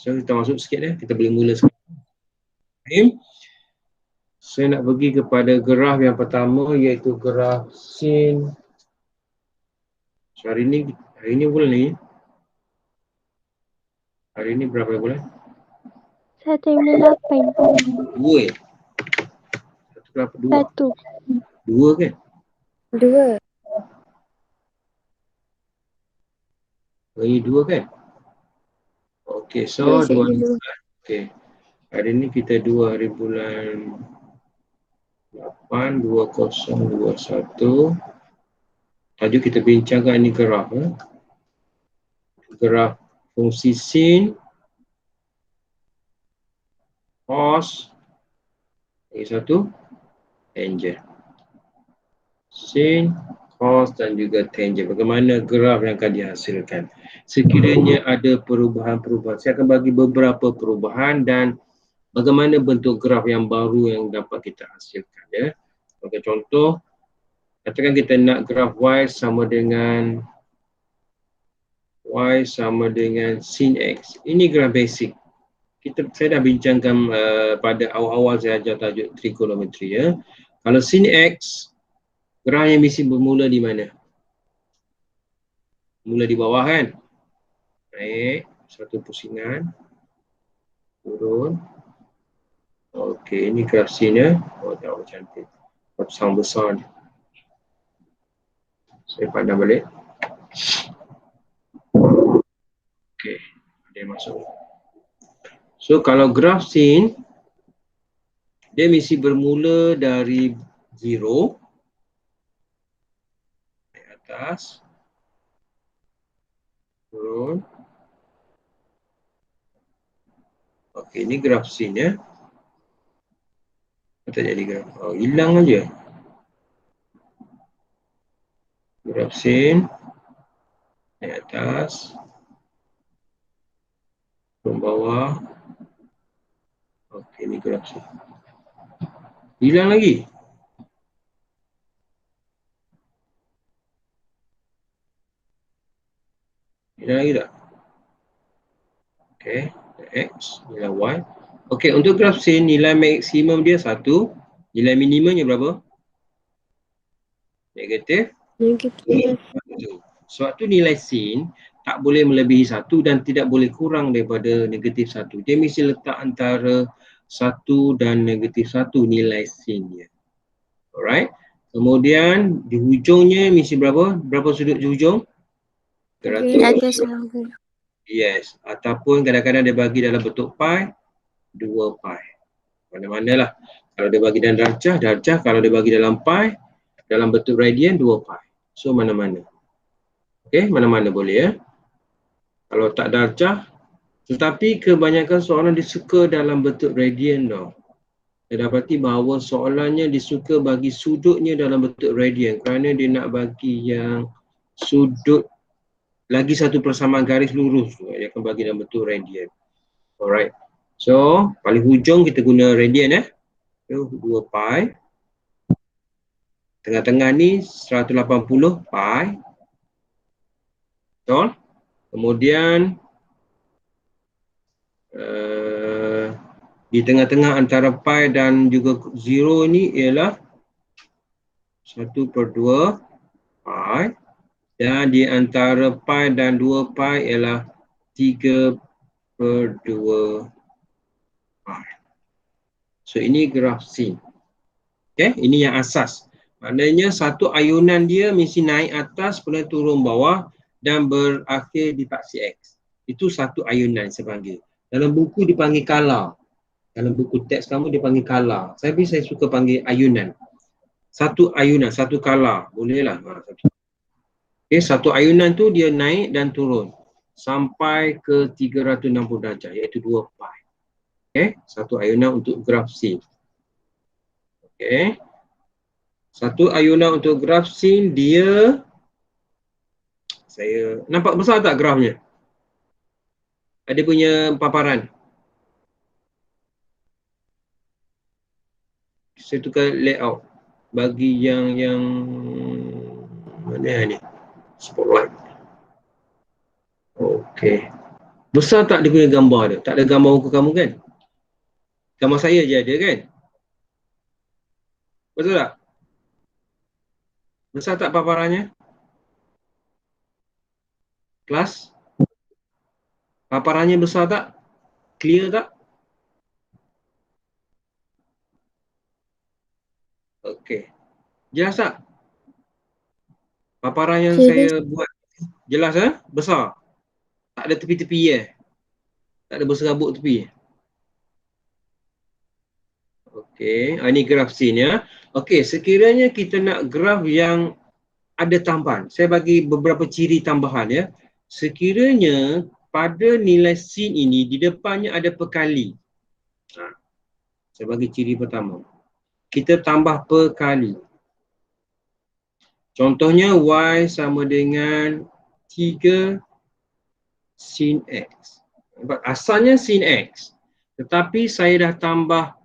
So kita masuk sikit kita boleh mula sekarang. Saya nak pergi kepada graf yang pertama, iaitu graf sin. So, hari ni bulan ni. Hari ni berapa bulan? 1.8. 2 ya? 1 2 kan? 2. Ini 2 kan? Okey, so 2 hari bulan. Okey. Hari ni kita 2 hari bulan 8, 2021. Tajuk kita bincangkan ini graf. Graf fungsi sin, cos, lagi satu, tangent. Sin, cos dan juga tangent. Bagaimana graf yang akan dihasilkan. Sekiranya ada perubahan-perubahan, saya akan bagi beberapa perubahan dan bagaimana bentuk graf yang baru yang dapat kita hasilkan. Ya. Sebagai contoh, katakan kita nak graf Y sama dengan sin X. Ini graf basic. Saya dah bincangkan pada awal-awal saya ajar tajuk trigonometri. Ya. Kalau sin X, grafnya mesti bermula di mana? Mula di bawah kan? Naik, satu pusingan. Turun. Okey, ini graf sin ya. Oh, tengok cantik. Besar ni. Saya pandang balik. Okey, ada yang masuk. So, kalau graf sin, dia mesti bermula dari 0. Naik atas. Turun. Okey, ini graf sin ya. Tak jadi graf. Oh, hilang aja. Graf sin. Naik atas. Turun bawah. Okey, ini graf sin. Hilang lagi. Hilang lagi tak? Okey, X, nilai Y. Okey, untuk graf sin, nilai maksimum dia 1. Nilai minimumnya berapa? Negatif. Sebab tu nilai sin tak boleh melebihi 1 dan tidak boleh kurang daripada negatif 1. Dia mesti letak antara 1 dan negatif 1 nilai sin dia. Alright. Kemudian di hujungnya mesti berapa? Berapa sudut di hujung? 390. Yes. Ataupun kadang-kadang dia bagi dalam bentuk pi, 2 pi. Mana-mana lah. Kalau dia bagi dalam darjah. Kalau dia bagi dalam pi, dalam bentuk radian, 2 pi. So, mana-mana. Okey, mana-mana boleh ya. Kalau tak darjah, tetapi kebanyakan soalan disuka dalam bentuk radian tau. Saya dapati bahawa soalannya disuka bagi sudutnya dalam bentuk radian kerana dia nak bagi yang sudut lagi satu persamaan garis lurus tu. Dia akan bagi dalam bentuk radian. Alright. So, paling hujung kita guna radian 2 pi. Tengah-tengah ni 180 pi. Betul? Kemudian di tengah-tengah antara pi dan juga 0 ni ialah 1/2 pi. Dan di antara pi dan 2 pi ialah 3/2 pi. So, ini graf sin. Okay, ini yang asas. Maknanya satu ayunan dia mesti naik atas, kemudian turun bawah dan berakhir di paksi X. Itu satu ayunan saya panggil. Dalam buku dipanggil kala. Dalam buku teks kamu dipanggil kala. Saya suka panggil ayunan. Satu ayunan, satu kala. Bolehlah. Okay, satu ayunan tu dia naik dan turun sampai ke 360 darjah, iaitu 2 pi. Okay, satu ayunan untuk graf sin. Okay. Satu ayunan untuk graf sin dia, saya nampak besar tak grafnya? Ada punya paparan. Saya tukar layout bagi yang mana ni? Spotlight. Okey. Besar tak dia punya gambar dia? Tak ada gambar muka kamu kan? Gambar saya je ada kan? Betul tak? Besar tak paparannya? Kelas? Paparannya besar tak? Clear tak? Okey. Jelas tak? Paparan yang Jelas. saya buat jelas besar. Tak ada tepi-tepi Tak ada berserabut tepi. Okey, ini graf scene ya. Okey, sekiranya kita nak graf yang ada tambahan. Saya bagi beberapa ciri tambahan ya. Sekiranya pada nilai sin ini di depannya ada perkali. Saya bagi ciri pertama. Kita tambah perkali. Contohnya y sama dengan 3 sin x. Asalnya sin x. Tetapi saya dah tambah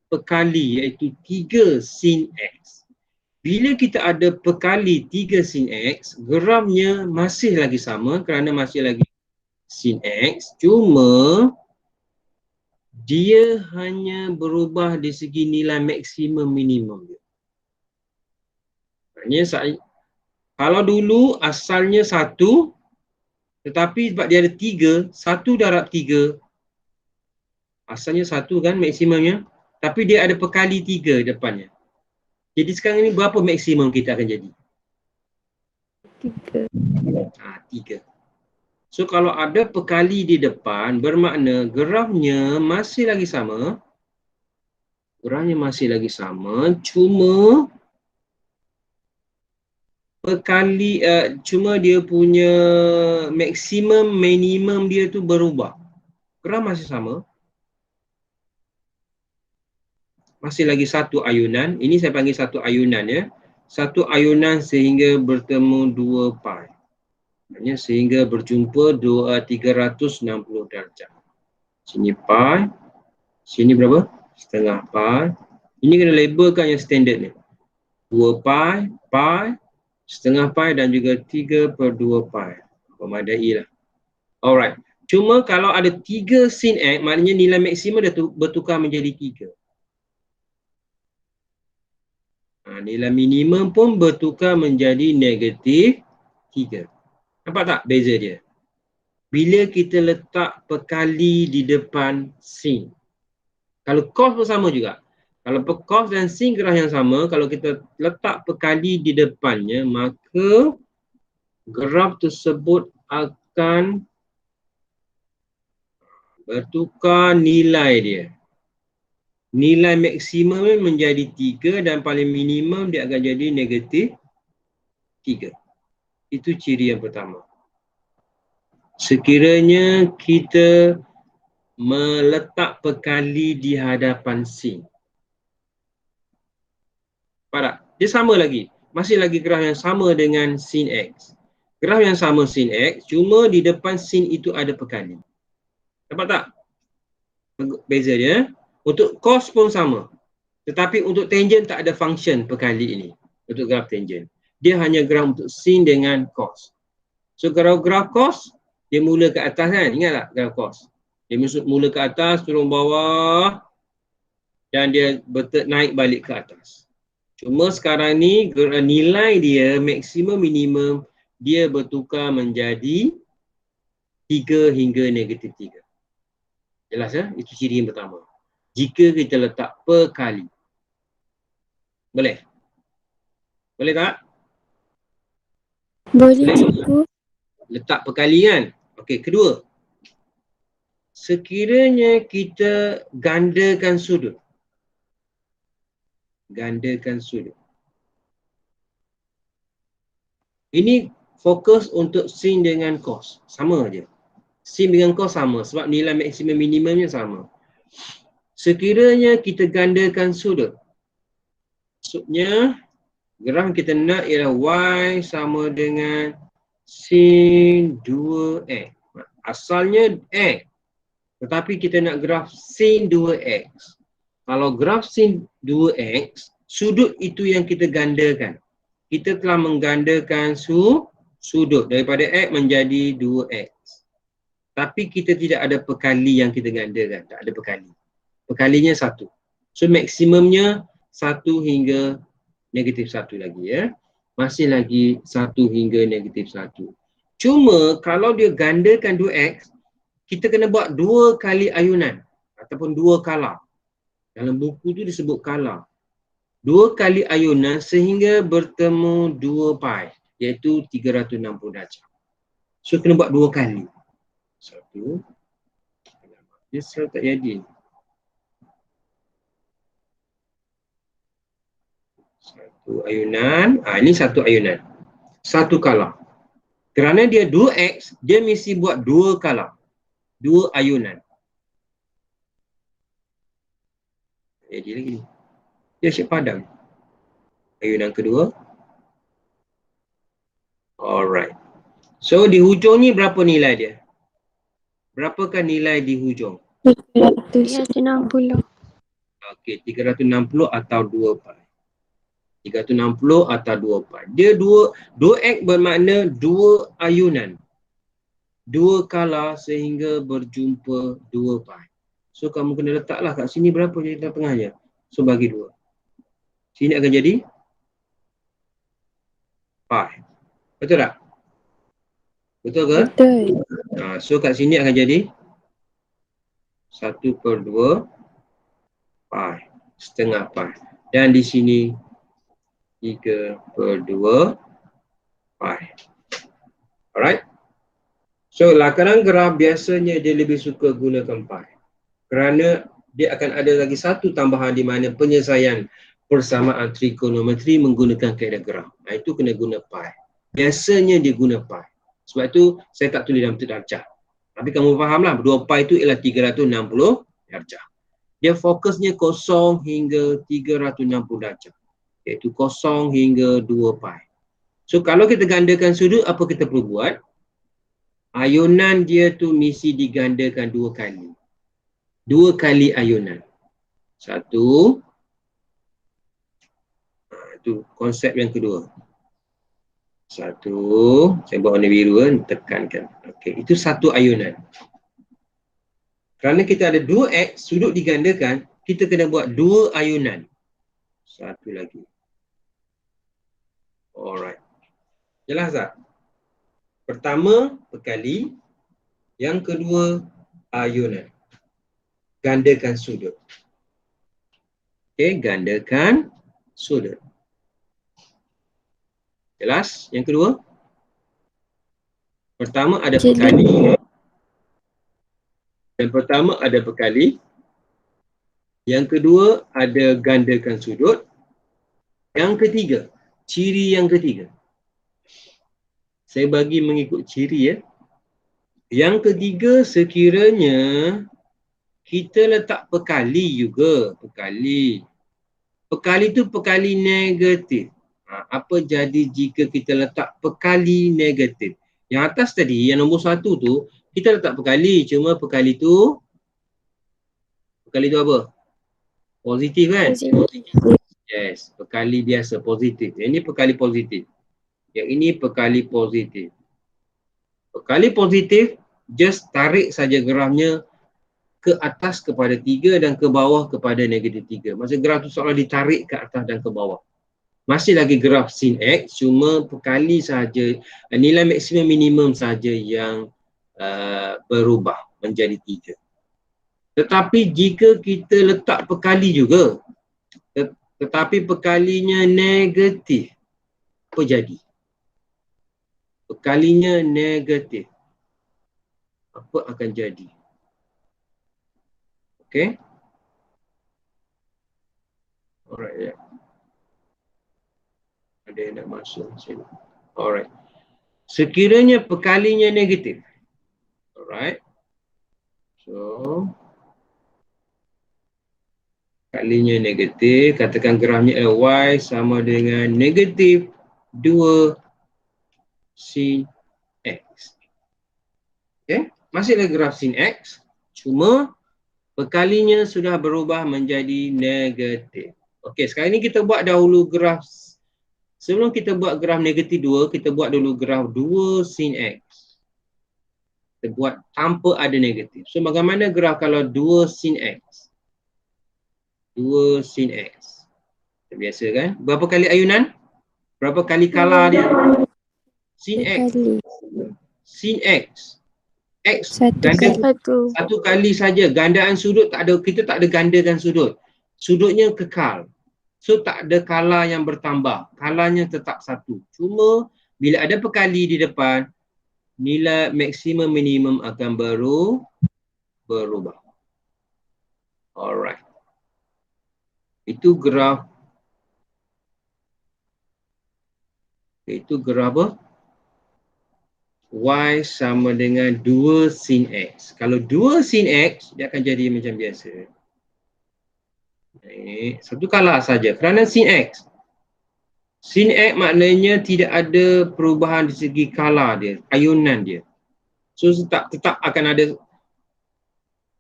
perkali iaitu 3 sin x. Bila kita ada perkali 3 sin x, grafnya masih lagi sama kerana masih lagi sin x, cuma dia hanya berubah di segi nilai maksimum minimum dia. Maksudnya kalau dulu asalnya 1, tetapi sebab dia ada 3, 1 darab 3, asalnya 1 kan maksimumnya, tapi dia ada perkali 3 depannya. Jadi sekarang ini berapa maksimum kita akan jadi? 3. 3. So kalau ada perkali di depan, bermakna grafnya masih lagi sama. Grafnya masih lagi sama, cuma perkali, cuma dia punya maksimum minimum dia tu berubah. Graf masih sama. Masih lagi satu ayunan. Ini saya panggil satu ayunan ya. Satu ayunan sehingga bertemu 2 pi. Maksudnya sehingga berjumpa 360 darjah. Sini pi. Sini berapa? Setengah pi. Ini kena labelkan yang standard ni. 2 pi, pi, setengah pi dan juga 3/2 pi. Memadai lah. Alright. Cuma kalau ada 3 sin x, maknanya nilai maksimum dah bertukar menjadi 3. Nilai minimum pun bertukar menjadi negatif 3. Nampak tak beza dia? Bila kita letak perkali di depan sin. Kalau cos pun sama juga. Kalau cos dan sin graf yang sama, kalau kita letak perkali di depannya, maka graf tersebut akan bertukar nilai dia. Nilai maksimum menjadi 3 dan paling minimum dia akan jadi negatif 3. Itu ciri yang pertama. Sekiranya kita meletak perkali di hadapan sin. Nampak tak? Dia sama lagi. Masih lagi graf yang sama dengan sin x. Graf yang sama sin x, cuma di depan sin itu ada perkali. Nampak tak? Beza dia. Untuk cos pun sama. Tetapi untuk tangent tak ada function perkali ini. Untuk graf tangent. Dia hanya graf untuk sin dengan cos. So graf cos, dia mula ke atas kan? Ingat tak graf cos? Dia mula ke atas, turun bawah. Dan dia naik balik ke atas. Cuma sekarang ni nilai dia maksimum minimum dia bertukar menjadi 3 hingga negatif 3. Jelas ya? Itu ciri yang pertama. Jika kita letak perkali. Boleh? Boleh tak? Boleh cikgu. Letak perkali kan? Okey, kedua. Sekiranya kita gandakan sudut. Gandakan sudut. Ini fokus untuk sin dengan cos. Sama je. Sin dengan cos sama sebab nilai maksimum minimumnya sama. Sekiranya kita gandakan sudut. Maksudnya graf kita nak ialah y sama dengan sin 2x. Asalnya x. Tetapi kita nak graf sin 2x. Kalau graf sin 2x, sudut itu yang kita gandakan. Kita telah menggandakan sudut daripada x menjadi 2x. Tapi kita tidak ada pekali yang kita gandakan. Tak ada pekali. Pekalinya 1. So maksimumnya 1 hingga -1 lagi ya. Masih lagi 1 hingga -1. Cuma kalau dia gandakan 2x, kita kena buat 2 kali ayunan ataupun 2 kala. Dalam buku tu disebut kala. 2 kali ayunan sehingga bertemu 2 pi, iaitu 360 darjah. So kena buat 2 kali. 1. Dia selalu tak jadi. 1 ayunan. Ini 1 ayunan. 1 kala. Kerana dia 2x, dia mesti buat 2 kala. 2 ayunan. Jadi lagi. Dia asyik padam. Ayunan kedua. Alright. So di hujung ni berapa nilai dia? Berapakah nilai di hujung? 360. Okey, 360 atau 2 pi. 360 atau 2 pi. Dia 2x bermakna 2 ayunan. 2 kala sehingga berjumpa 2 pi. So kamu kena letaklah kat sini berapa jadi tengah-tengahnya. So bagi 2. Sini akan jadi pi. Betul tak? Betul ke? Betul. So kat sini akan jadi 1/2 pi. Setengah pi. Dan di sini 3/2 pi. Alright. So lakaran graf biasanya dia lebih suka gunakan pi. Kerana dia akan ada lagi satu tambahan di mana penyelesaian persamaan trigonometri menggunakan kaedah graf. Itu kena guna pi. Biasanya dia guna pi. Sebab itu saya tak tulis dalam bentuk darjah. Tapi kamu fahamlah 2 pi itu ialah 360 darjah. Dia fokusnya 0 hingga 360 darjah. Iaitu 0 hingga 2 pi. So kalau kita gandakan sudut, apa kita perlu buat? Ayunan dia tu mesti digandakan 2 kali. 2 kali ayunan. 1. Itu konsep yang kedua. 1. Saya buat warna biru kan, tekankan. Okey, itu 1 ayunan. Kerana kita ada 2x, sudut digandakan, kita kena buat 2 ayunan. 1 lagi. Alright. Jelas tak? Pertama, pekali. Yang kedua, ayunan. Gandakan sudut. Okey, gandakan sudut. Jelas? Yang kedua? Pertama ada pekali. Yang pertama ada pekali. Yang kedua ada gandakan sudut. Yang ketiga, ciri yang ketiga. Saya bagi mengikut ciri ya. Yang ketiga, sekiranya kita letak pekali juga. Pekali. Pekali itu pekali negatif. Apa jadi jika kita letak pekali negatif? Yang atas tadi, yang nombor 1 tu, kita letak pekali. Cuma pekali tu apa? Positif kan? Positif. Yes, pekali biasa, positif. Yang ini pekali positif. Yang ini pekali positif. Pekali positif, just tarik saja grafnya ke atas kepada 3 dan ke bawah kepada -3. Maksud graf tu seolah ditarik ke atas dan ke bawah. Masih lagi graf sin X, cuma pekali saja, nilai maksimum minimum saja yang berubah menjadi 3. Tetapi jika kita letak pekali juga, tetapi pekalinya negatif, apa jadi? Pekalinya negatif, apa akan jadi? Okay? Alright, ya. Ada yang nak masuk sini. Alright. Sekiranya pekalinya negatif. Alright. So, kalinya negatif, katakan grafnya Y sama dengan negatif 2 sin X. Okay, masih lagi graf sin X, cuma pekalinya sudah berubah menjadi negatif. Okay, sekarang ni kita buat dahulu graf. Sebelum kita buat graf negatif 2, kita buat dulu graf 2 sin X. Kita buat tanpa ada negatif. So bagaimana graf kalau 2 sin X? 2 sin X. Biasa kan? Berapa kali ayunan? Berapa kali kala dia? Sin X. Kali. Sin X. X Satu ganda kali. satu kali saja. Gandaan sudut tak ada, kita tak ada gandakan sudut. Sudutnya kekal. So tak ada kala yang bertambah. Kalanya tetap satu. Cuma bila ada perkali di depan, nilai maksimum minimum akan berubah. Alright. Itu graf. Itu graf apa? Y sama dengan 2 sin X. Kalau 2 sin X, dia akan jadi macam biasa. Satu kala saja kerana sin X. Sin X maknanya tidak ada perubahan di segi kala dia, ayunan dia. So tetap akan ada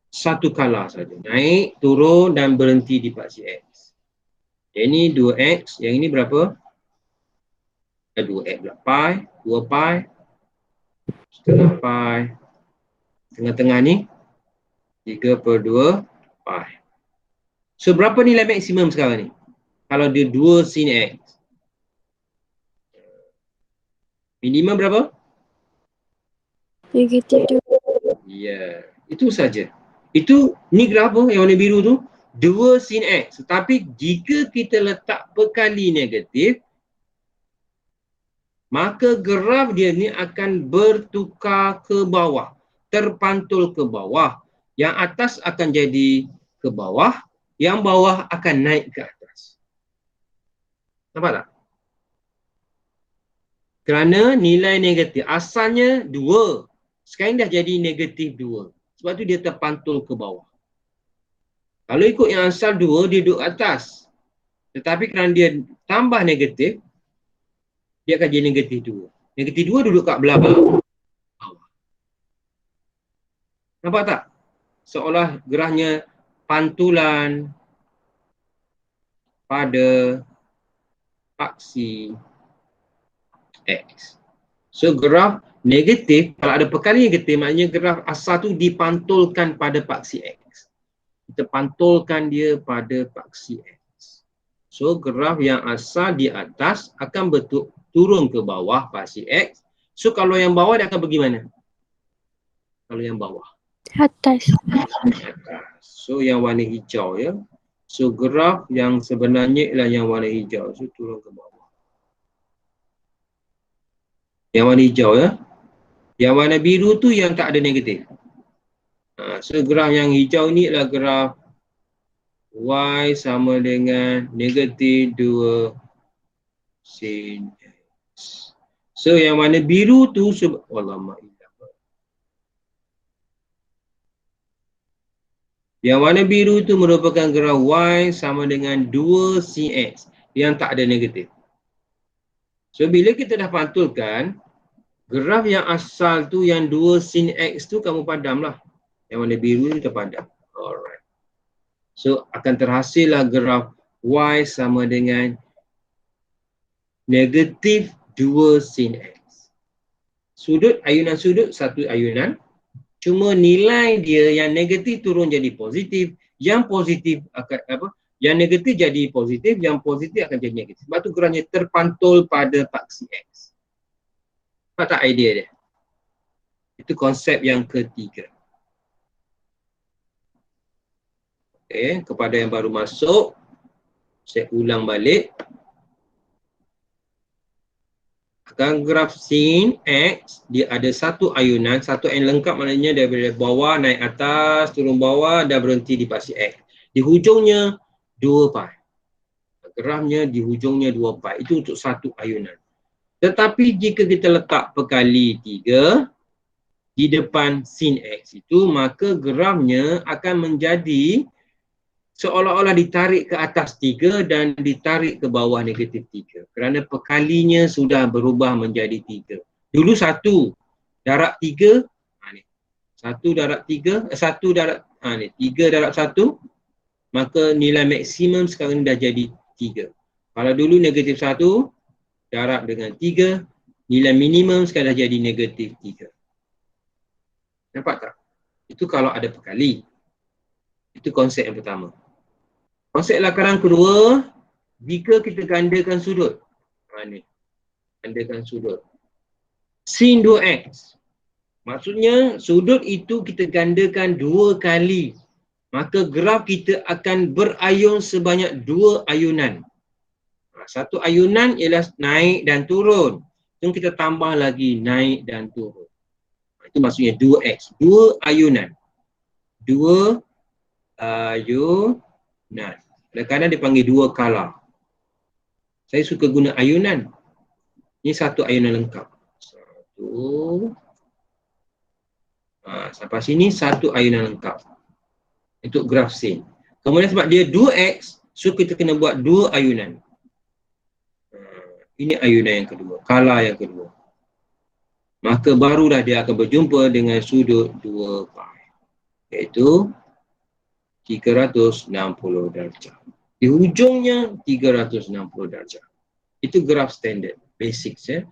satu kala saja. Naik, turun dan berhenti di paksi X. Yang ini 2X, yang ini berapa? 2X pula. Pi, 2 pi, setengah pi. Tengah-tengah ni 3/2 pi. So berapa nilai maksimum sekarang ni? Kalau dia 2 sin X. Minimum berapa? Negatif 2. Ya, itu saja. Itu ni graf apa yang warna biru tu? 2 sin X. Tetapi jika kita letak perkali negatif, maka graf dia ni akan bertukar ke bawah. Terpantul ke bawah. Yang atas akan jadi ke bawah. Yang bawah akan naik ke atas. Nampak tak? Kerana nilai negatif. Asalnya 2. Sekarang dah jadi negatif 2. Sebab tu dia terpantul ke bawah. Kalau ikut yang asal 2, dia duduk atas. Tetapi kerana dia tambah negatif, dia akan jadi negatif 2. Negatif 2 duduk kat belah bawah. Nampak tak? Seolah gerahnya pantulan pada paksi X. So graf negatif, kalau ada perkali negatif, maknanya graf asal tu dipantulkan pada paksi X. Kita pantulkan dia pada paksi X. So graf yang asal di atas akan turun ke bawah paksi X. So kalau yang bawah dia akan pergi mana? Kalau yang bawah. Atas. So yang warna hijau ya. So graf yang sebenarnya ialah yang warna hijau. So turun ke bawah. Yang warna hijau ya. Yang warna biru tu yang tak ada negatif. So graf yang hijau ni adalah graf Y sama dengan negatif 2 sin X. So yang warna biru tu yang warna biru tu merupakan graf Y sama dengan 2 sin X yang tak ada negatif. So bila kita dah pantulkan, graf yang asal tu yang 2 sin X tu kamu padamlah. Yang warna biru ni terpadam. Alright. So akan terhasillah graf Y sama dengan negatif 2 sin X. Sudut, ayunan sudut satu ayunan. Cuma nilai dia yang negatif turun jadi positif. Yang positif akan apa? Yang negatif jadi positif, yang positif akan jadi negatif. Sebab tu grafnya terpantul pada paksi X. Apa tak idea dia? Itu konsep yang ketiga. Okay, kepada yang baru masuk, saya ulang balik. Akan graf sin X, dia ada satu ayunan, satu ayunan lengkap maknanya daripada bawah naik atas, turun bawah dan berhenti di paksi X. Di hujungnya 2 pi. Grafnya di hujungnya 2 pi. Itu untuk satu ayunan. Tetapi jika kita letak perkali 3 di depan sin X itu, maka grafnya akan menjadi seolah-olah ditarik ke atas 3 dan ditarik ke bawah negatif 3. Kerana perkalinya sudah berubah menjadi 3. Dulu 1 darab 3, ni. 1 darab 3, 1 darab, ni 3 darab 1, maka nilai maksimum sekarang dah jadi 3. Kalau dulu negatif 1 darab dengan 3, nilai minimum sekarang dah jadi negatif 3. Nampak tak? Itu kalau ada perkali. Itu konsep yang pertama. Konsep lakaran kedua, jika kita gandakan sudut. Ni, gandakan sudut. Sin 2x. Maksudnya sudut itu kita gandakan 2 kali. Maka graf kita akan berayun sebanyak 2 ayunan. Satu ayunan ialah naik dan turun. Jadi kita tambah lagi naik dan turun. Itu maksudnya 2x. 2 ayunan. 2 ayunan. Kadang-kadang dipanggil 2 kala. Saya suka guna ayunan. Ini satu ayunan lengkap. Satu. Sampai sini satu ayunan lengkap. Untuk graf sin. Kemudian sebab dia 2x, so kita kena buat 2 ayunan. Ini ayunan yang kedua. Kala yang kedua. Maka barulah dia akan berjumpa dengan sudut 2 pi. Iaitu 360 darjah. Di hujungnya 360 darjah. Itu graf standard, basics ya.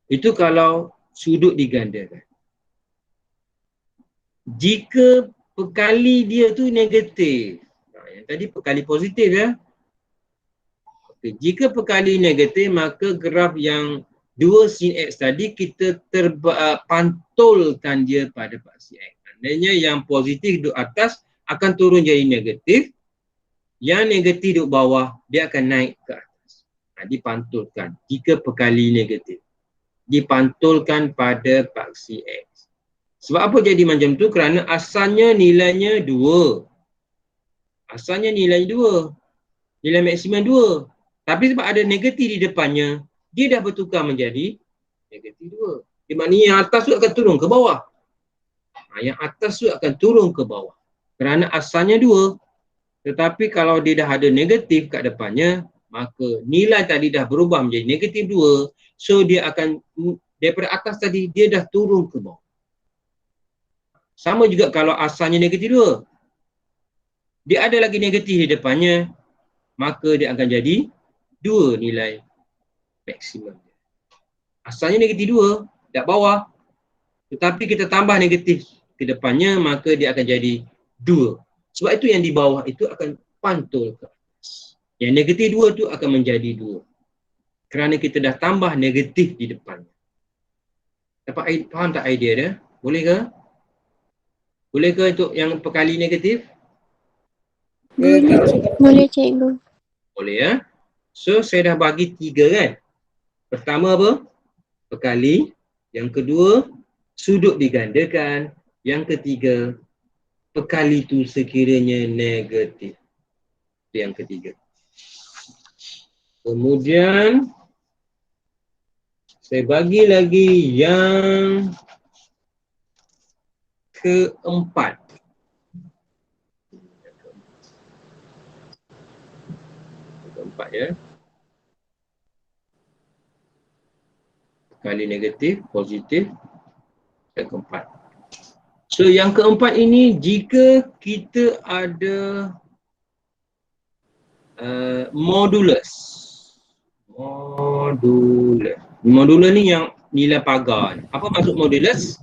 Itu kalau sudut digandakan. Jika perkali dia tu negatif. Yang tadi perkali positif ya. Okay. Jika perkali negatif, maka graf yang 2 sin x tadi kita pantulkan dia pada paksi x. Maknanya yang positif duduk atas akan turun jadi negatif. Yang negatif duduk bawah, dia akan naik ke atas. Dipantulkan. Jika perkali negatif, dipantulkan pada paksi x. Sebab apa jadi macam tu? Kerana asalnya nilainya 2. Asalnya nilai 2. Nilai maksimum 2. Tapi sebab ada negatif di depannya, dia dah bertukar menjadi negatif 2. Di maknanya yang atas tu akan turun ke bawah. Yang atas tu akan turun ke bawah. Kerana asalnya 2. Tetapi kalau dia dah ada negatif kat depannya, maka nilai tadi dah berubah menjadi negatif 2. So dia akan, daripada atas tadi, dia dah turun ke bawah. Sama juga kalau asalnya negatif 2. Dia ada lagi negatif di depannya, maka dia akan jadi 2 nilai maksimum. Asalnya negatif 2, kat bawah. Tetapi kita tambah negatif ke depannya, maka dia akan jadi 2. Sebab itu yang di bawah itu akan pantul ke atas. Yang negatif 2 tu akan menjadi 2. Kerana kita dah tambah negatif di depan. Dapat faham tak idea dia? Boleh ke? Boleh ke untuk yang perkali negatif? Boleh cikgu. Boleh ya. So saya dah bagi 3 kan. Pertama apa? Perkali. Yang kedua, sudut digandakan. Yang ketiga, perkali tu sekiranya negatif. Yang ketiga. Kemudian saya bagi lagi yang keempat. Keempat ya. Perkali negatif, positif. Yang keempat. So yang keempat ini, jika kita ada modulus. Modulus ni yang nilai pagar. Apa maksud modulus?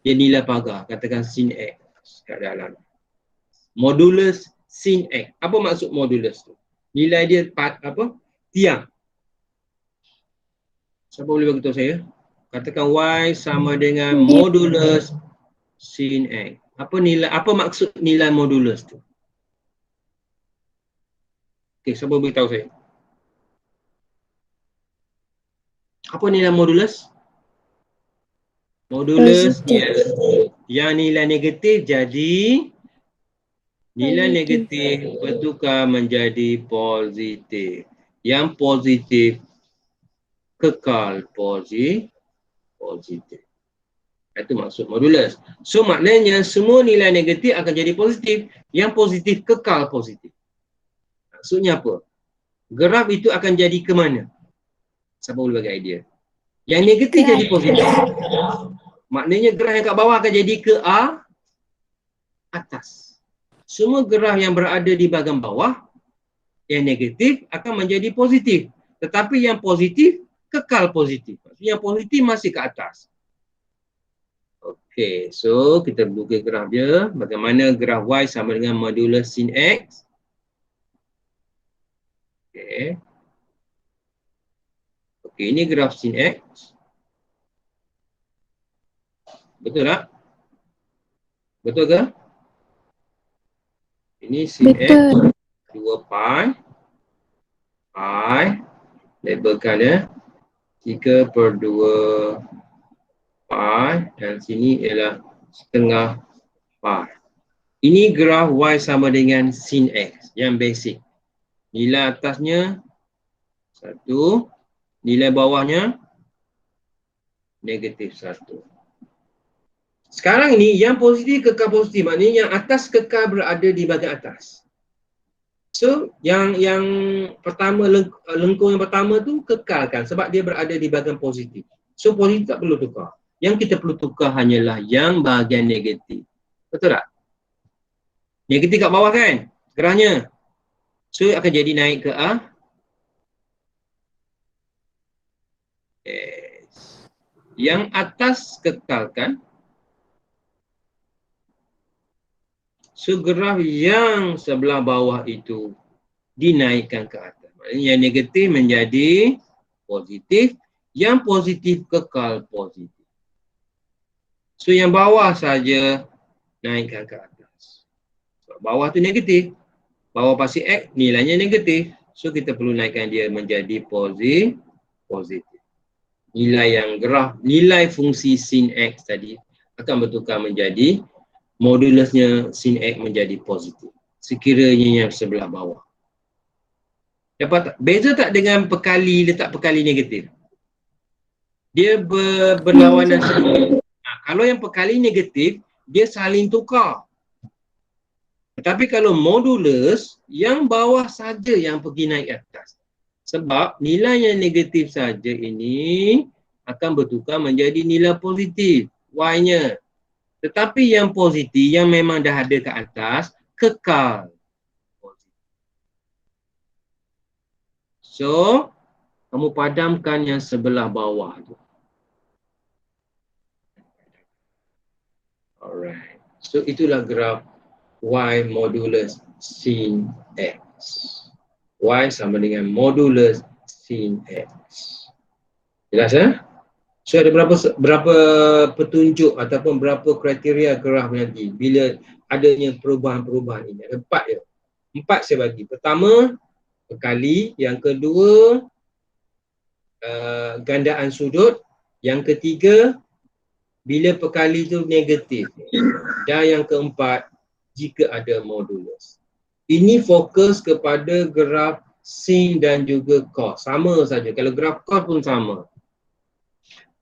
Dia nilai pagar. Katakan sin x kat dalam. Modulus sin x. Apa maksud modulus tu? Nilai dia apa? Tiang. Siapa boleh beritahu saya? Katakan y sama dengan modulus sin x. Apa maksud nilai modulus tu? Okey, siapa beritahu saya? Apa nilai modulus? Modulus yang nilai negatif jadi nilai negatif bertukar menjadi positif. Yang positif kekal positif. Itu maksud modulus. So maknanya semua nilai negatif akan jadi positif. Yang positif kekal positif. Maksudnya apa? Graf itu akan jadi ke mana? Siapa boleh bagi idea? Yang negatif jadi positif. Maknanya graf yang kat bawah akan jadi ke atas. Semua graf yang berada di bahagian bawah yang negatif akan menjadi positif. Tetapi yang positif kekal positif. Maksudnya yang positif masih ke atas. Okey, so kita buka graf dia. Bagaimana graf Y sama dengan modulus sin X. Okey. Okey, ini graf sin X. Betul tak? Betul ke? Ini sin X Betul. 2 pi. Pi. Labelkan ya. 3/2 pi. Dan sini ialah setengah pi. Ini graf Y sama dengan sin X yang basic. Nilai atasnya 1, nilai bawahnya -1. Sekarang ni yang positif kekal positif, maknanya yang atas kekal berada di bahagian atas. So yang pertama lengkung yang pertama tu kekalkan sebab dia berada di bahagian positif. So positif tak perlu tukar. Yang kita perlu tukar hanyalah yang bahagian negatif. Betul tak? Negatif kat bawah kan gerahnya. So akan jadi naik ke A. Yes. Yang atas kekalkan. So graf yang sebelah bawah itu dinaikkan ke atas. Maksudnya yang negatif menjadi positif. Yang positif kekal positif. So yang bawah saja naikkan ke atas. So, bawah tu negatif. Bawah pasti X nilainya negatif. So kita perlu naikkan dia menjadi positif. Nilai yang graf, nilai fungsi sin X tadi akan bertukar menjadi modulusnya sin X menjadi positif. Sekiranya yang sebelah bawah. Dapat tak? Beza tak dengan perkali, letak perkali negatif? Dia berlawanan saja. Kalau yang perkali negatif, dia saling tukar. Tetapi kalau modulus, yang bawah saja yang pergi naik atas. Sebab nilai yang negatif saja ini akan bertukar menjadi nilai positif, Y-nya. Tetapi yang positif, yang memang dah ada ke atas, kekal. So, kamu padamkan yang sebelah bawah tu. Alright. So, itulah graf Y modulus sin X. Y sama dengan modulus sin X. Jelas ya? So ada berapa petunjuk ataupun berapa kriteria graf nanti bila adanya perubahan-perubahan ini. Ada 4 je. 4 saya bagi. Pertama, perkali. Yang kedua, gandaan sudut. Yang ketiga, bila perkali itu negatif. Dan yang keempat, jika ada modulus. Ini fokus kepada graf sin dan juga cos. Sama saja. Kalau graf cos pun sama.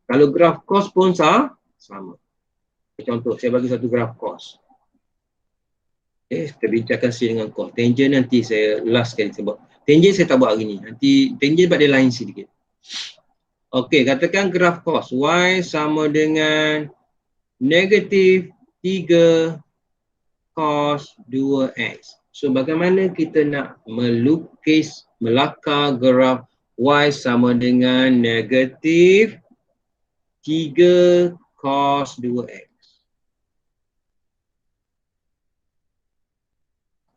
Kalau graf cos pun sama. Contoh, saya bagi satu graf cos. Kita bincangkan sin dengan cos. Tangent nanti saya last sekali sebab. Tangent saya tak buat hari ni. Nanti tangent sebab dia lain sedikit. Okey, katakan graf cos. Y sama dengan negatif 3 cos 2x. So bagaimana kita nak melakar graf Y sama dengan negatif 3 cos 2x.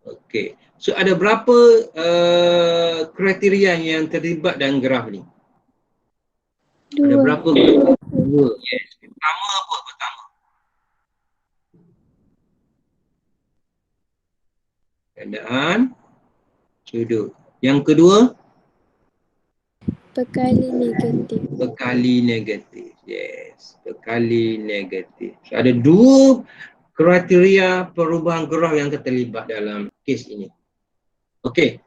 Okey. So ada berapa kriteria yang terlibat dalam graf ni? 2. Ada berapa graf? 2. Yes. Pertama apa? Pertama. Gandaan sudut. Yang kedua? Perkali negatif. Perkali negatif. Yes. Perkali negatif. So, ada 2 kriteria perubahan graf yang terlibat dalam kes ini. Okey.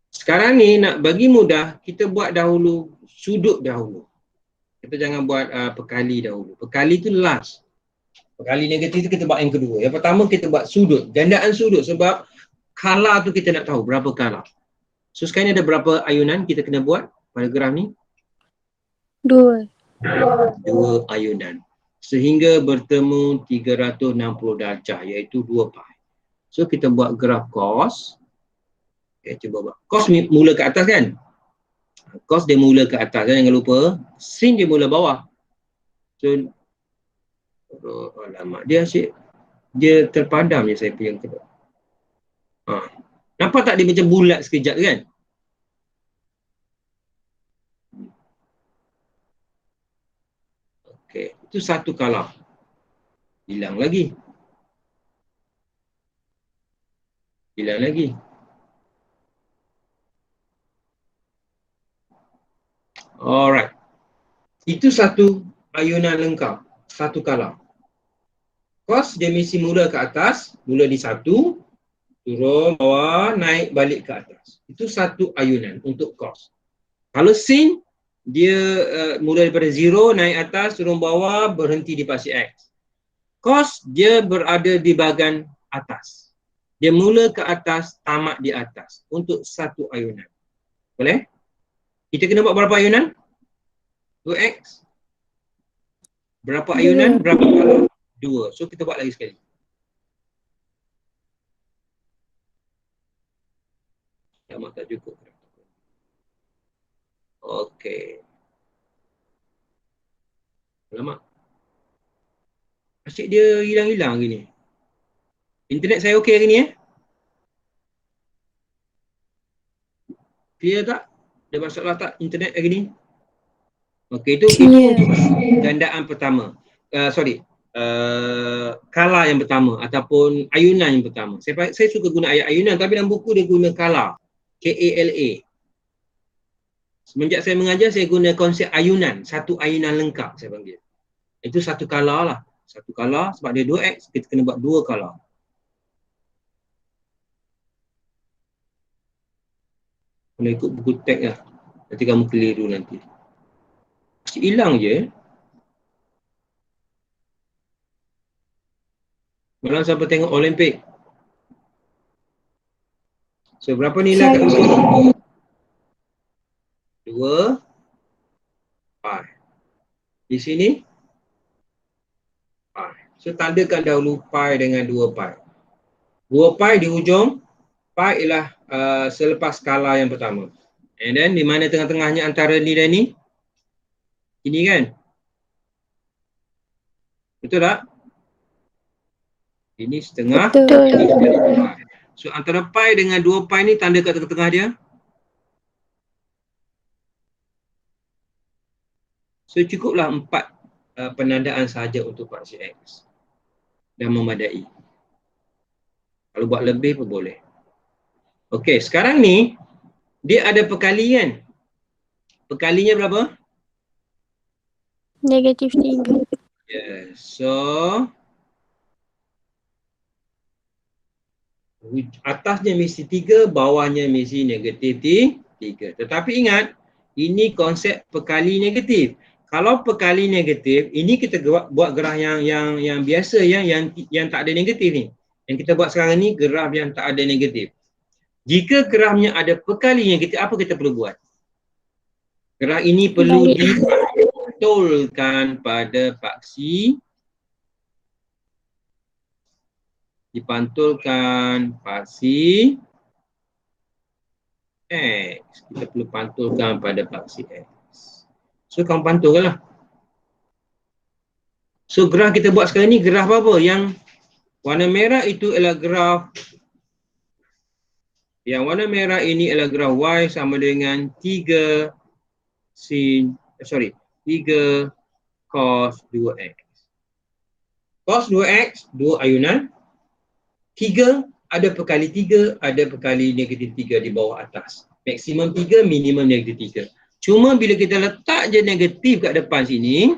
Sekarang ni nak bagi mudah, kita buat dahulu sudut dahulu. Kita jangan buat perkali dahulu. Perkali tu last. Perkali negatif tu kita buat yang kedua. Yang pertama kita buat sudut. Gandaan sudut sebab color tu kita nak tahu berapa color. So sekarang ni ada berapa ayunan kita kena buat pada graf ni? 2. 2 ayunan. Sehingga bertemu 360 darjah iaitu 2 pi. So kita buat graf cos. Okay, cuba buat. Cos mula ke atas kan? Cos dia mula ke atas, jangan lupa. Sin dia mula bawah. So Oh, alamak, dia asyik, dia terpadam je saya punya kedok. Nampak tak dia macam bulat sekejap kan? Okey, itu satu kalah. Hilang lagi. Hilang lagi. Alright. Itu satu ayunan lengkap. Satu kalah. Cos dia mesti mula ke atas, mula di satu, turun bawah, naik balik ke atas. Itu satu ayunan untuk cos. Kalau sin, dia mula daripada zero, naik atas, turun bawah, berhenti di pasti X. Cos dia berada di bahagian atas. Dia mula ke atas, tamat di atas untuk satu ayunan. Boleh? Kita kena buat berapa ayunan? 2X. Berapa ayunan? Berapa kali? 2. So kita buat lagi sekali. Tamat tak cukup. Okey. Alamak. Asyik dia hilang-hilang gini. Internet saya okey hari ni Clear tak? Ada masalah tak internet hari ni? Okey, itu gandaan pertama. Kala yang pertama ataupun ayunan yang pertama. Saya suka guna ayunan tapi dalam buku dia guna kala. K-A-L-A. Semenjak saya mengajar saya guna konsep ayunan. Satu ayunan lengkap saya panggil. Itu satu kala lah. Satu kala sebab dia 2X, kita kena buat 2 kala. Kena ikut buku tag lah. Nanti kamu keliru nanti. Hilang je. Malam siapa tengok Olimpik? So berapa nilai kat sini? 2 pi. Di sini pi. So tandakan dahulu pi dengan 2 pi. 2 pi di ujung, pi ialah selepas skala yang pertama. And then di mana tengah-tengahnya antara ni dan ni? Ini kan? Betul tak? Ini setengah. Betul. So antara pi dengan 2 pi ni tanda kat tengah-tengah dia. So cukuplah 4 penandaan sahaja untuk paksi X. Dan memadai. Kalau buat lebih pun boleh. Okey, sekarang ni dia ada perkalian. Perkalinya berapa? -3. Yes. So atasnya mesti 3, bawahnya mesti negatif 3. Tetapi ingat, ini konsep perkali negatif. Kalau perkali negatif, ini kita buat graf yang biasa yang tak ada negatif ni. Yang kita buat sekarang ni graf yang tak ada negatif. Jika grafnya ada perkali negatif, apa kita perlu buat? Graf ini perlu dipantulkan pada paksi. Dipantulkan paksi X. Kita perlu pantulkan pada paksi X. So kamu pantulkan lah. So graf kita buat sekarang ni graf apa? Yang warna merah itu adalah graf. Yang warna merah ini adalah graf Y sama dengan 3 cos 2X. Cos 2X, 2 ayunan. 3 ada perkali 3, ada perkali negatif 3 di bawah atas. Maksimum 3, minimum negatif 3. Cuma bila kita letak je negatif kat depan sini,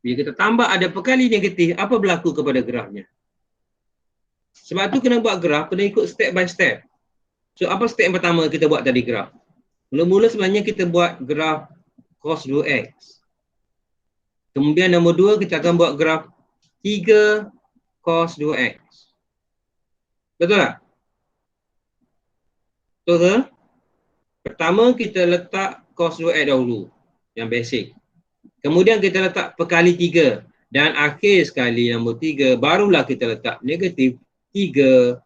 bila kita tambah ada perkali negatif, apa berlaku kepada grafnya? Sebab tu kena buat graf, kena ikut step by step. So apa step yang pertama kita buat tadi graf? Mula-mula sebenarnya kita buat graf cos 2X. Kemudian nombor 2 kita akan buat graf 3 cos 2X. Betul tak? Betul ke? Pertama kita letak cos 2X dahulu, yang basic. Kemudian kita letak perkali 3. Dan akhir sekali nombor 3, barulah kita letak negatif 3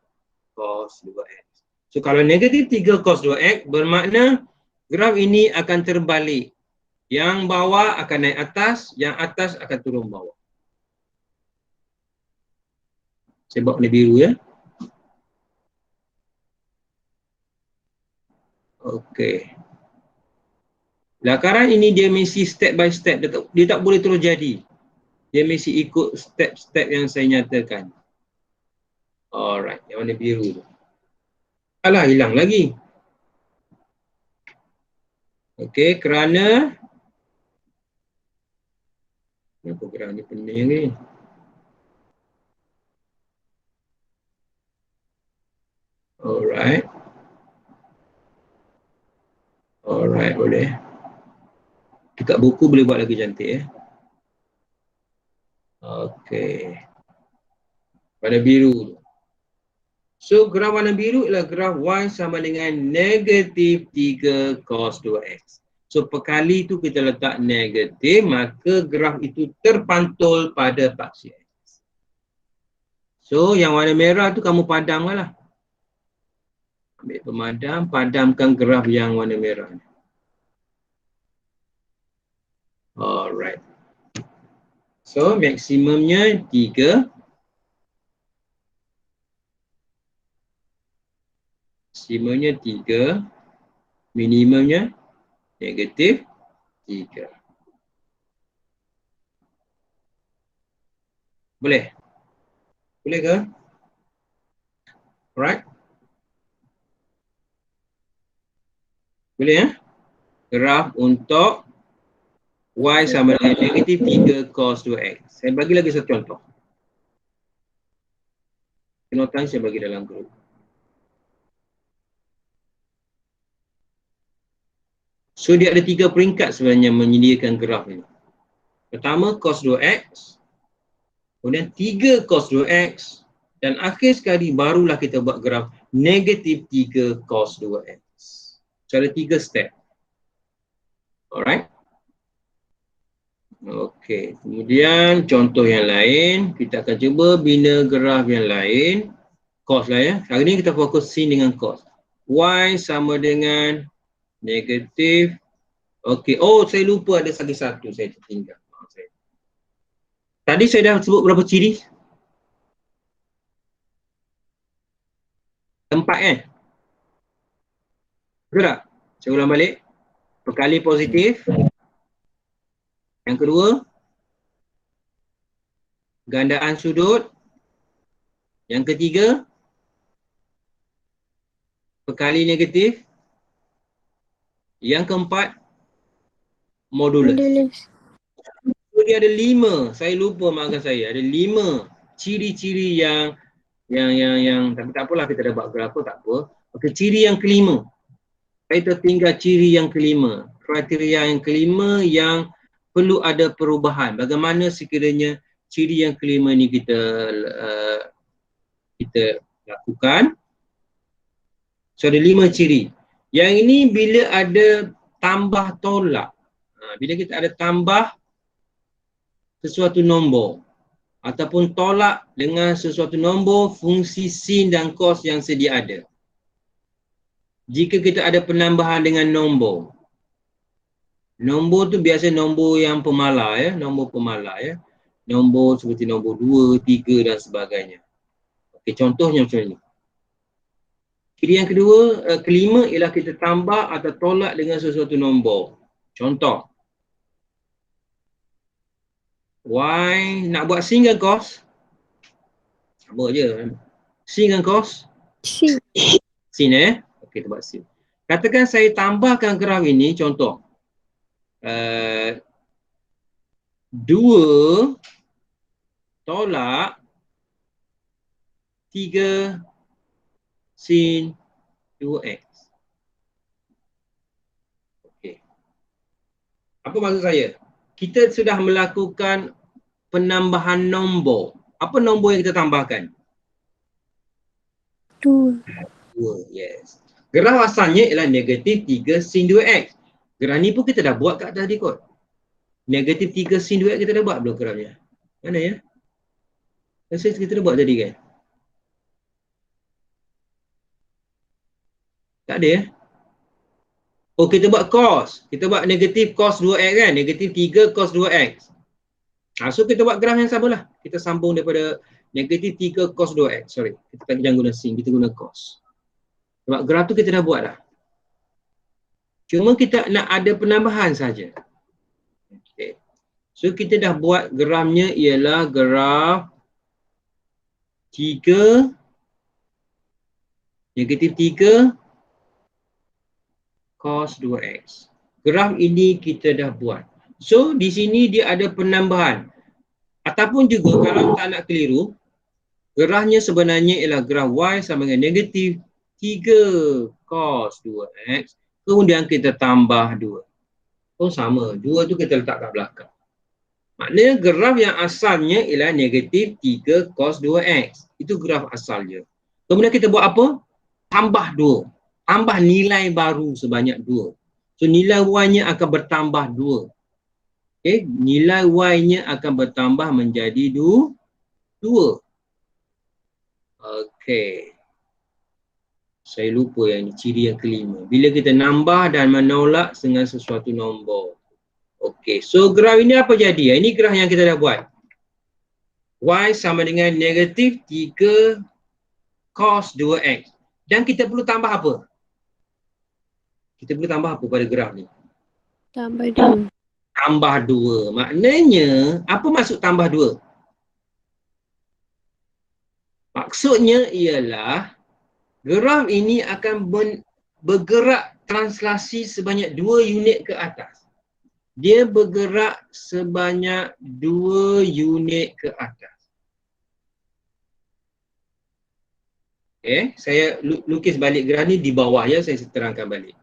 cos 2X. So kalau negatif 3 cos 2X, bermakna graf ini akan terbalik. Yang bawah akan naik atas, yang atas akan turun bawah. Saya buat warna biru ya. Okey. Lakaran ini dia mesti step by step. Dia tak boleh terus jadi. Dia mesti ikut step-step yang saya nyatakan. Alright, yang warna biru tu. Alah, hilang lagi. Okey, kerana kenapa gerak ni pening ni? Alright. Alright, boleh. Dekat buku boleh buat lagi cantik ya. Okey. Warna biru tu. So, graf warna biru ialah graf Y sama dengan negatif 3 cos 2x. So, perkali tu kita letak negatif, maka graf itu terpantul pada paksi X. So, yang warna merah tu kamu padamkan lah. Ambil pemadam, padamkan graf yang warna merah ni. Alright. So, maksimumnya 3. Maksimumnya 3. Minimumnya negatif 3. Boleh? Boleh ke? Alright. Boleh ya? Graf untuk Y sama dengan negatif 3 cos 2x. Saya bagi lagi satu contoh. Notan saya bagi dalam grup. So dia ada 3 peringkat sebenarnya menyediakan graf ini. Pertama cos 2x, kemudian 3 cos 2x, dan akhir sekali barulah kita buat graf negatif 3 cos 2x. So ada 3 step. Alright. Okey, kemudian contoh yang lain, kita akan cuba bina graf yang lain. Cos lah ya. Hari ni kita fokus sin dengan cos. Y sama dengan negatif. Okey, oh saya lupa ada lagi satu saya tertinggal. Tadi saya dah sebut berapa ciri? 4 kan? Betul tak? Saya ulang balik. Perkali positif. Yang kedua, gandaan sudut. Yang ketiga, perkali negatif. Yang keempat, modulus. So, dia ada 5. Saya lupa maafkan saya. Ada 5 ciri-ciri yang tapi tak apalah, kita dah buat graf tak apa. Okey, ciri yang kelima. Saya tertinggal ciri yang kelima. Kriteria yang kelima yang perlu ada perubahan. Bagaimana sekiranya ciri yang kelima ni kita lakukan. So ada 5 ciri. Yang ini bila ada tambah tolak. Bila kita ada tambah sesuatu nombor ataupun tolak dengan sesuatu nombor, fungsi sin dan cos yang sedia ada. Jika kita ada penambahan dengan nombor. Nombor tu biasa nombor yang pemalar ya, nombor pemalar ya. Nombor seperti nombor 2, 3 dan sebagainya. Okey, contohnya macam ni. Ciri yang kedua, kelima ialah kita tambah atau tolak dengan sesuatu nombor. Contoh. Y nak buat sin ke cos? Sama je. Sin ke cos? Sin. Sin Okey, kita buat sin. Katakan saya tambahkan graf ini, contoh. 2 tolak 3 sin 2x. Okey. Apa maksud saya? Kita sudah melakukan penambahan nombor. Apa nombor yang kita tambahkan? 2. 2, yes. Graf asalnya ialah negatif 3 sin 2x. Graf ni pun kita dah buat kat tadi kot. Negatif 3 sin 2x kita dah buat belum grafnya? Mana ya? Rasa kita dah buat tadi kan? Tak ada ya? Oh, kita buat cos. Kita buat negatif cos 2x kan? Negatif 3 cos 2x. So kita buat graf yang sama lah. Kita sambung daripada Negatif 3 cos 2x. Sorry, kita jangan guna sin, kita guna cos. Sebab graf tu kita dah buat dah. Cuma kita nak ada penambahan saja. Okay. So kita dah buat grafnya ialah graf 3 negatif 3 cos 2x. Graf ini kita dah buat. So di sini dia ada penambahan. Ataupun juga kalau tak nak keliru, grafnya sebenarnya ialah graf y sama dengan negatif 3 cos 2x. Kemudian kita tambah 2. Oh sama, 2 tu kita letak kat belakang. Maknanya graf yang asalnya ialah negatif 3 cos 2x. Itu graf asalnya. Kemudian kita buat apa? Tambah 2. Tambah nilai baru sebanyak 2. So nilai y-nya akan bertambah 2. Okay, nilai y-nya akan bertambah menjadi 2. Okay. Saya lupa yang ciri yang kelima. Bila kita nambah dan menolak dengan sesuatu nombor. Okay, so graf ini apa jadi? Ini graf yang kita dah buat. Y sama dengan negatif 3 cos 2x. Dan kita perlu tambah apa? Kita perlu tambah apa pada graf ni? Tambah 2. Tambah 2. Maknanya, apa maksud tambah 2? Maksudnya ialah graf ini akan bergerak translasi sebanyak 2 unit ke atas. Dia bergerak sebanyak 2 unit ke atas. Okay, saya lukis balik graf ni di bawah ya, saya terangkan balik.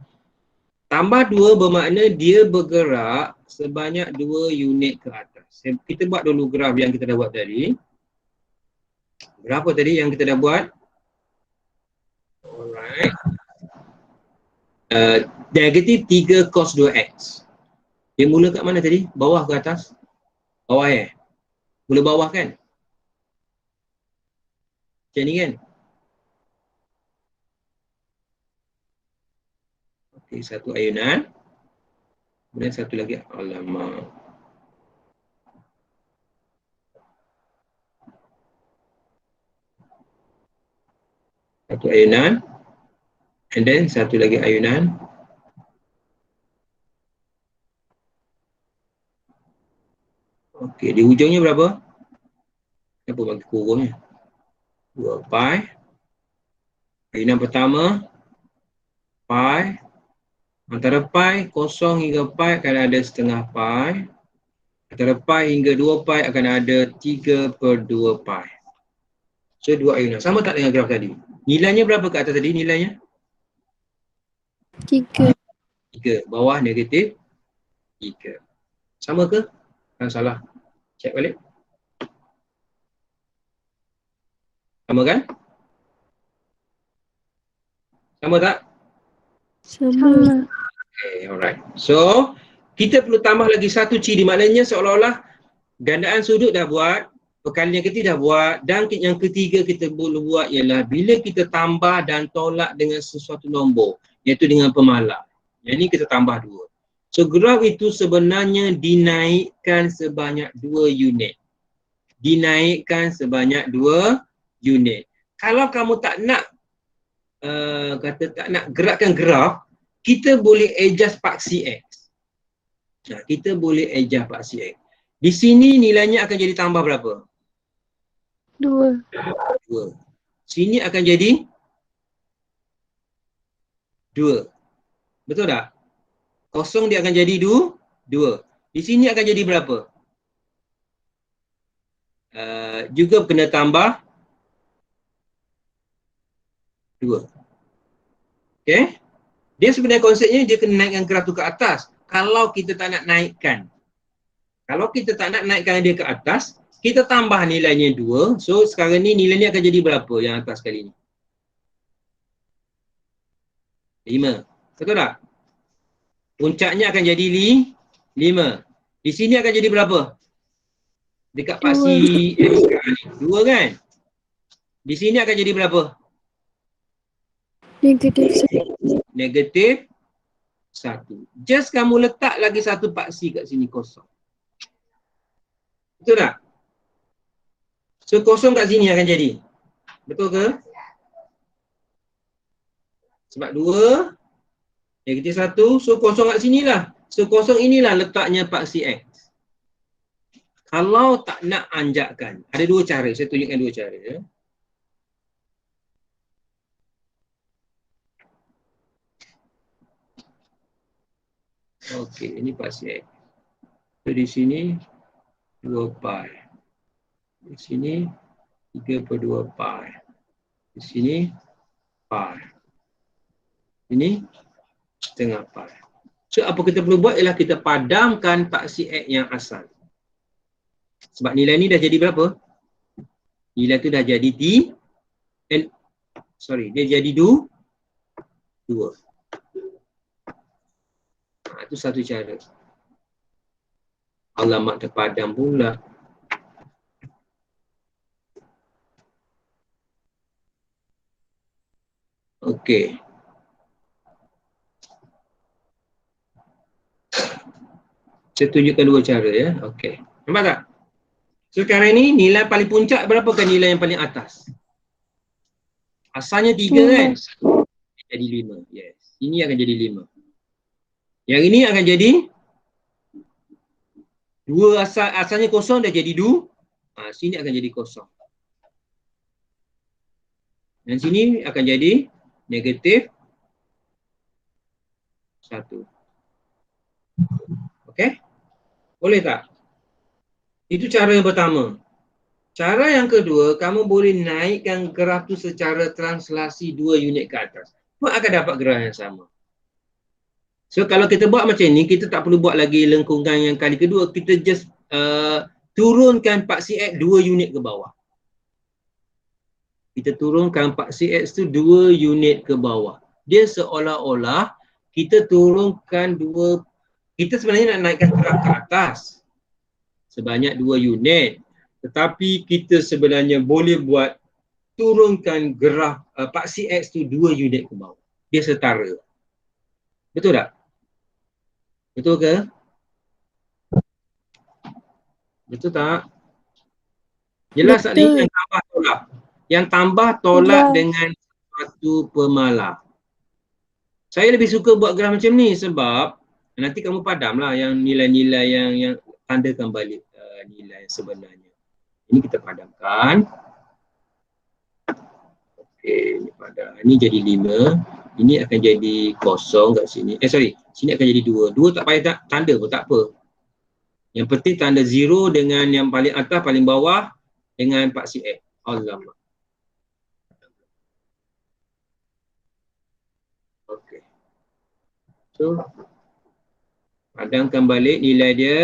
Tambah 2 bermakna dia bergerak sebanyak 2 unit ke atas. Kita buat dulu graf yang kita dah buat tadi. Berapa tadi yang kita dah buat? Alright. Negatif 3 cos 2x. Dia mula kat mana tadi? Bawah ke atas? Bawah Mula bawah kan? Macam ni kan? Okay, satu ayunan. Kemudian satu lagi. Alamak. Satu ayunan. And then satu lagi ayunan. Okey, di hujungnya berapa? Apa bagi kurungnya? 2 pi. Ayunan pertama pi. Antara pi 0 hingga pi akan ada setengah pi. Antara pi hingga 2 pi akan ada 3/2 pi. So 2 ayunan. Sama tak dengan graf tadi? Nilainya berapa kat atas tadi nilainya? 3. 3. Bawah negatif 3. Sama ke? Kan salah. Cek balik. Sama kan? Sama tak? Sama. Okay, alright. So, kita perlu tambah lagi satu ciri. Maknanya seolah-olah gandaan sudut dah buat, perkalian ketiga dah buat, dan yang ketiga kita perlu buat ialah bila kita tambah dan tolak dengan sesuatu nombor, iaitu dengan pemalas. Yang ini kita tambah 2. So, graf itu sebenarnya dinaikkan sebanyak 2 unit. Dinaikkan sebanyak 2 unit. Kalau kamu tak nak tak nak gerakkan graf, kita boleh adjust paksi X. Nah, kita boleh adjust paksi X. Di sini nilainya akan jadi tambah berapa? 2. 2. Sini akan jadi 2. Betul tak? Kosong dia akan jadi 2. Di sini akan jadi berapa? Juga kena tambah 2. Okay? Dia sebenarnya konsepnya dia kena naikkan graf tu ke atas. Kalau kita tak nak naikkan. Kalau kita tak nak naikkan dia ke atas, kita tambah nilainya 2. So sekarang ni nilainya akan jadi berapa yang atas kali ni? 5. Betul tak? Puncaknya akan jadi 5. Di sini akan jadi berapa? Dekat paksi X sekarang ni. 2 kan? Di sini akan jadi berapa? Negatif 1. Negatif 1. Just kamu letak lagi satu paksi kat sini kosong. Betul tak? So kosong kat sini akan jadi. Betul ke? Sebab 2, negatif 1, so kosong kat sini lah. So kosong inilah letaknya paksi X. Kalau tak nak anjakkan, ada 2 cara. Saya tunjukkan 2 cara. Ya. Okey, ini paksi X. So di sini 2 pi. Di sini 3/2 pi. Di sini pi. Ini setengah pi. So apa kita perlu buat ialah kita padamkan paksi X yang asal. Sebab nilai ni dah jadi berapa? Nilai tu dah jadi dia jadi 2. Itu satu cara. Alamat terpadam pula. Okey. Saya tunjukkan 2 cara ya. Okey. Nampak tak? So sekarang ni nilai paling puncak berapakah nilai yang paling atas? Asalnya 3 kan? Jadi 5. Yes. Ini akan jadi 5. Yang ini akan jadi 2 asalnya kosong dah jadi 2. Sini akan jadi kosong. Dan sini akan jadi negatif 1. Okey? Boleh tak? Itu cara yang pertama. Cara yang kedua, kamu boleh naikkan graf tu secara translasi 2 unit ke atas. Pun akan dapat graf yang sama. So kalau kita buat macam ni, kita tak perlu buat lagi lengkungan yang kali kedua. Kita just turunkan paksi X 2 unit ke bawah. Kita turunkan paksi X tu 2 unit ke bawah. Dia seolah-olah kita turunkan 2, kita sebenarnya nak naikkan graf ke atas sebanyak 2 unit. Tetapi kita sebenarnya boleh buat turunkan graf paksi X tu 2 unit ke bawah. Dia setara. Betul tak? Betul ke? Betul tak? Jelas tak ni yang tambah tolak? Yang tambah tolak dengan satu pemalar. Saya lebih suka buat graf macam ni sebab nanti kamu padamlah yang nilai-nilai yang tandakan balik nilai sebenarnya. Ini kita padamkan. Okey, ini padam. Ini jadi 5. Ini akan jadi kosong kat sini. Sini akan jadi 2. 2 tak payah tanda pun tak apa. Yang penting tanda 0 dengan yang paling atas, paling bawah dengan paksi X. Alamak. Okey. So, padamkan balik nilai dia.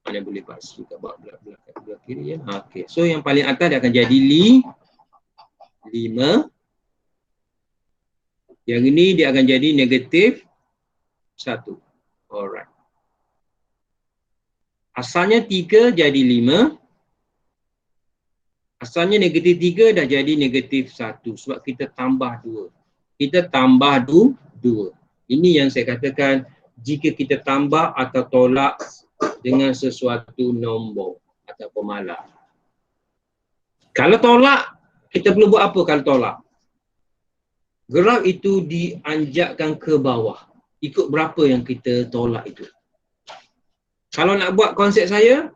Mana boleh paksi kat belah kiri ya. Okey. So yang paling atas dia akan jadi 5. Yang ini dia akan jadi negatif 1. Alright. Asalnya 3 jadi 5. Asalnya negatif 3 dah jadi negatif 1 sebab kita tambah 2. Kita tambah 2. Ini yang saya katakan jika kita tambah atau tolak dengan sesuatu nombor atau pemalar. Kalau tolak, kita perlu buat apa kalau tolak? Graf itu dianjakkan ke bawah. Ikut berapa yang kita tolak itu. Kalau nak buat konsep saya,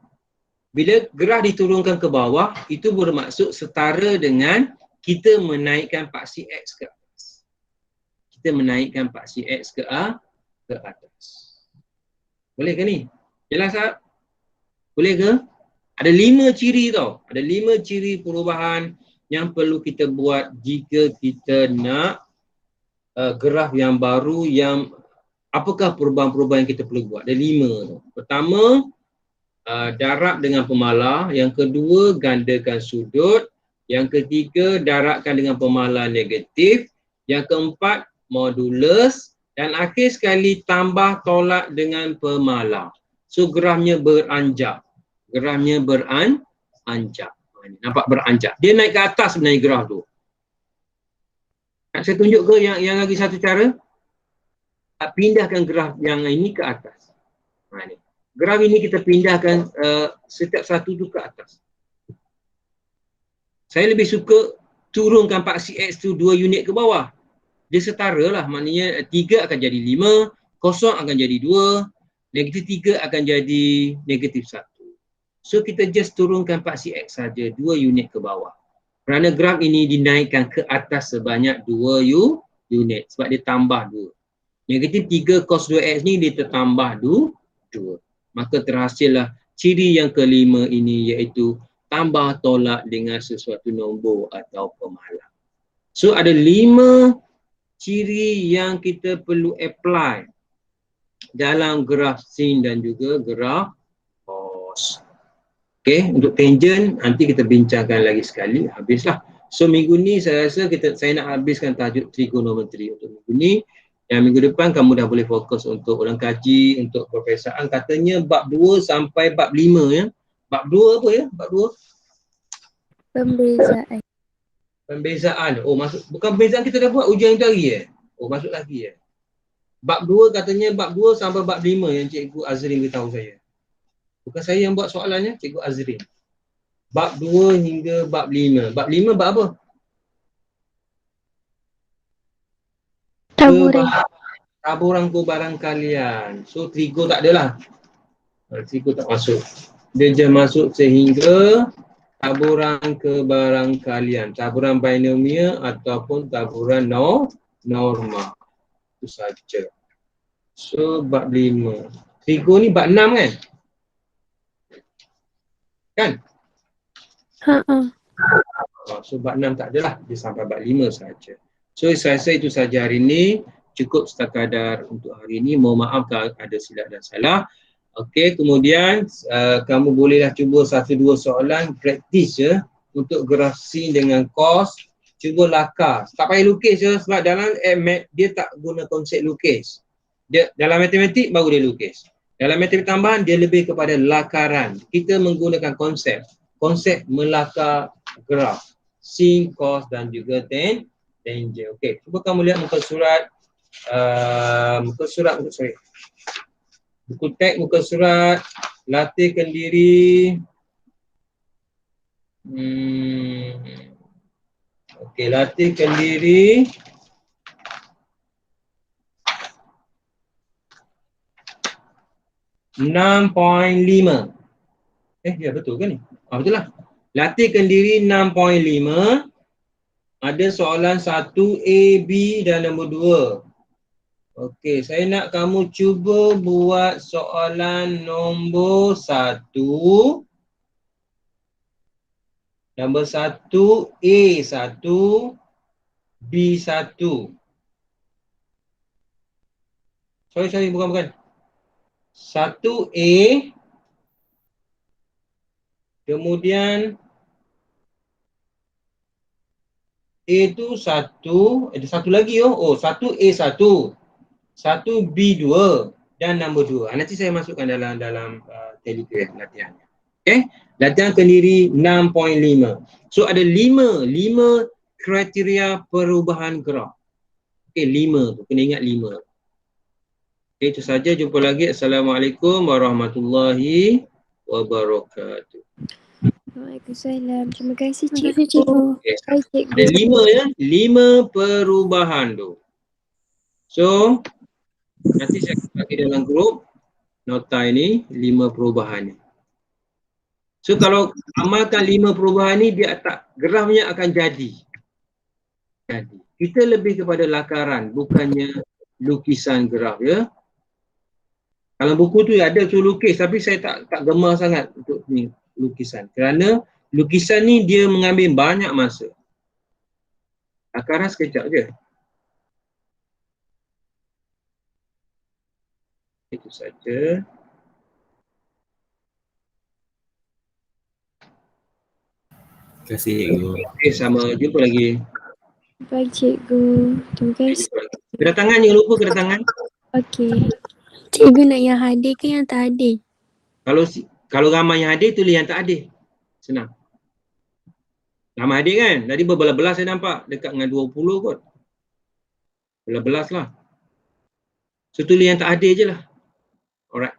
bila graf diturunkan ke bawah, itu bermaksud setara dengan kita menaikkan paksi X ke atas. Kita menaikkan paksi X ke atas. Boleh ke ni? Jelas tak? Boleh ke? Ada 5 ciri tau. Ada 5 ciri perubahan yang perlu kita buat jika kita nak graf yang baru yang apakah perubahan-perubahan yang kita perlu buat. Ada 5 tu. Pertama, darab dengan pemalar. Yang kedua, gandakan sudut. Yang ketiga, darabkan dengan pemalar negatif. Yang keempat, modulus. Dan akhir sekali, tambah tolak dengan pemalar. So, grafnya beranjak. Grafnya beranjak. Nampak beranjak. Dia naik ke atas sebenarnya graf tu. Nak saya tunjuk ke yang lagi satu cara? Pindahkan graf yang ini ke atas. Ni. graf ini kita pindahkan setiap satu tu ke atas. Saya lebih suka turunkan paksi X tu 2 unit ke bawah. Dia setara lah, maknanya 3 akan jadi 5, kosong akan jadi 2, negatif 3 akan jadi negatif 1. So kita just turunkan paksi X saja 2 unit ke bawah. Kerana graf ini dinaikkan ke atas sebanyak 2 unit sebab dia tambah 2. Negatif 3 cos 2X ni dia tertambah 2. Maka terhasillah ciri yang kelima ini, iaitu tambah tolak dengan sesuatu nombor atau pemahalang. So ada 5 ciri yang kita perlu apply dalam graf sin dan juga graf cos. Okey, untuk tangent nanti kita bincangkan lagi sekali, habislah. So minggu ni saya rasa saya nak habiskan tajuk trigonometri untuk minggu ni. Dan minggu depan kamu dah boleh fokus untuk ulang kaji, untuk perperiksaan. Katanya bab 2 sampai bab 5 ya. Bab 2 apa ya? Bab 2? Pembezaan. Pembezaan. Oh, masuk, bukan pembezaan kita dah buat ujian itu hari Oh, masuk lagi Bab 2 katanya bab 2 sampai bab 5 yang Cikgu Azrin beritahu saya. Bukan saya yang buat soalannya, Cikgu Azrin. Bab 2 hingga bab 5. Bab 5 bab apa? Taburan. Taburan barang kalian. So trigo tak adalah. Trigo tak masuk. Dia je masuk sehingga taburan ke barang kalian. Taburan binomial ataupun taburan norma. Itu saja. So bab 5. Trigo ni bab 6 kan? Kan? So bab 6 tak adalah. Dia sampai bab 5 saja. So saya rasa itu saja hari ini. Cukup sekadar untuk hari ini. Mohon maaf kalau ada silap dan salah. Okey, kemudian kamu bolehlah cuba 1-2 soalan praktis ya untuk graf sin dengan cos. Cuba lakar. Tak payah lukis ya, sebab dalam dia tak guna konsep lukis. Dia dalam matematik baru dia lukis. Dalam matematik tambahan dia lebih kepada lakaran. Kita menggunakan konsep melakar graf sin, cos dan juga tangent. Okey, cuba kamu lihat muka surat buku teks muka surat latihkan diri. Okey, latihkan diri. .5. Ya betul ke ni? Betul lah. Latihkan diri 6.5. Ada soalan 1, A, B dan nombor 2. Okey, saya nak kamu cuba buat soalan nombor 1. Nombor 1, A1, B1. Sorry, bukan. 1A, kemudian A tu 1, ada satu lagi 1A1, 1B2 dan nombor 2. Nanti saya masukkan dalam Telegram latihannya. Okey, latihan kendiri 6.5. So ada 5 kriteria perubahan graf. Okey, 5 tu kena ingat 5. Okey, itu saja. Jumpa lagi. Assalamualaikum warahmatullahi wabarakatuh. Waalaikumsalam. Terima kasih cikgu. Okay. Baik cikgu. Ada 5 ya, 5 perubahan tu. So nanti saya bagi dalam grup nota ini 5 perubahan ni. So kalau amalkan 5 perubahan ni, dia grafnya akan jadi. Kita lebih kepada lakaran, bukannya lukisan graf ya. Kalau buku tu ada tu lukis, tapi saya tak gemar sangat untuk ni lukisan. Kerana lukisan ni dia mengambil banyak masa. Lakaran sekejap je. Itu saja. Terima kasih cikgu. Okey, sama jumpa lagi. Baik cikgu. Terima kasih. Kedatangan, jangan lupa kedatangan. Okey. Cikgu nak yang hadir ke yang tak hadir? Kalau ramai yang hadir, tulis yang tak hadir. Senang. Ramai hadir kan? Tadi berbelas-belas saya nampak. Dekat dengan 20 kot. Belas-belas lah. So tulis yang tak hadir je lah. Alright.